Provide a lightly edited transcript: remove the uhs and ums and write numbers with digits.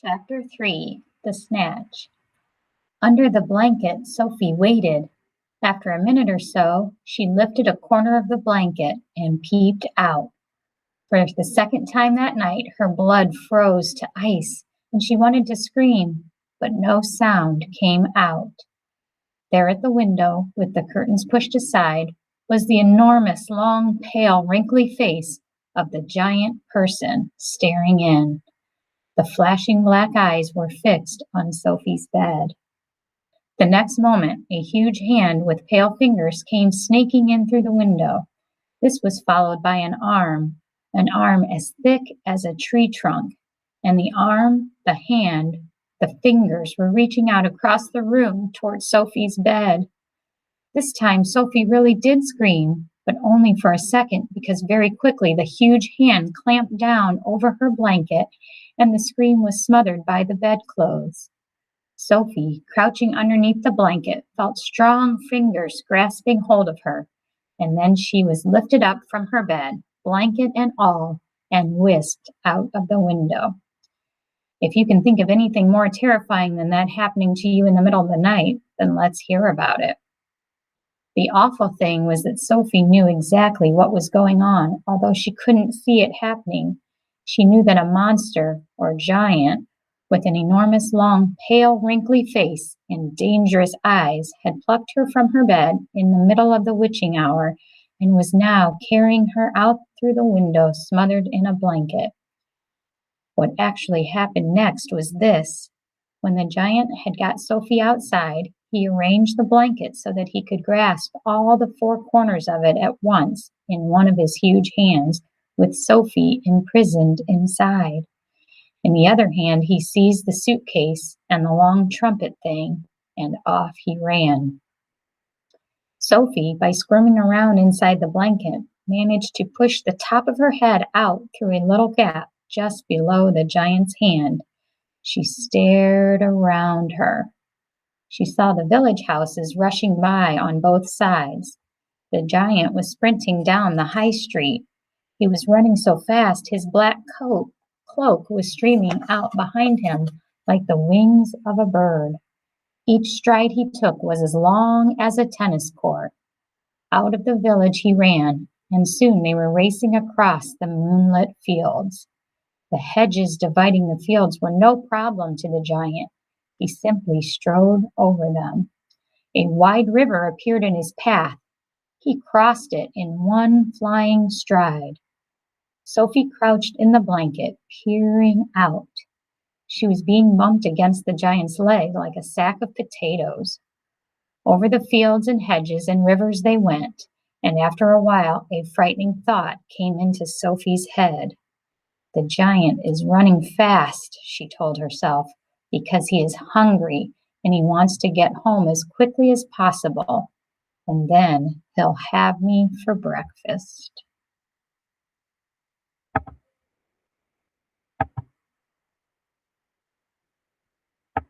Chapter 3 The Snatch. Under the blanket, Sophie waited. After a minute or so, she lifted a corner of the blanket and peeped out. For the second time that night, her blood froze to ice, and she wanted to scream, but no sound came out. There at the window, with the curtains pushed aside, was the enormous, long, pale, wrinkly face of the giant person staring in. The flashing black eyes were fixed on Sophie's bed. The next moment, a huge hand with pale fingers came snaking in through the window. This was followed by an arm as thick as a tree trunk, and the arm, the hand, the fingers were reaching out across the room toward Sophie's bed. This time, Sophie really did scream, but only for a second, because very quickly the huge hand clamped down over her blanket, and the scream was smothered by the bedclothes. Sophie, crouching underneath the blanket, felt strong fingers grasping hold of her, and then she was lifted up from her bed, blanket and all, and whisked out of the window. If you can think of anything more terrifying than that happening to you in the middle of the night, then let's hear about it. The awful thing was that Sophie knew exactly what was going on, although she couldn't see it happening. She knew that a monster, or giant, with an enormous, long, pale, wrinkly face and dangerous eyes, had plucked her from her bed in the middle of the witching hour and was now carrying her out through the window smothered in a blanket. What actually happened next was this. When the giant had got Sophie outside, he arranged the blanket so that he could grasp all the four corners of it at once in one of his huge hands, with Sophie imprisoned inside. In the other hand, he seized the suitcase and the long trumpet thing, and off he ran. Sophie, by squirming around inside the blanket, managed to push the top of her head out through a little gap just below the giant's hand. She stared around her. She saw the village houses rushing by on both sides. The giant was sprinting down the high street. He was running so fast his black cloak was streaming out behind him like the wings of a bird. Each stride he took was as long as a tennis court. Out of the village he ran, and soon they were racing across the moonlit fields. The hedges dividing the fields were no problem to the giant. He simply strode over them. A wide river appeared in his path. He crossed it in one flying stride. Sophie crouched in the blanket, peering out. She was being bumped against the giant's leg like a sack of potatoes. Over the fields and hedges and rivers they went, and after a while a frightening thought came into Sophie's head. The giant is running fast, she told herself, because he is hungry and he wants to get home as quickly as possible. And then he'll have me for breakfast.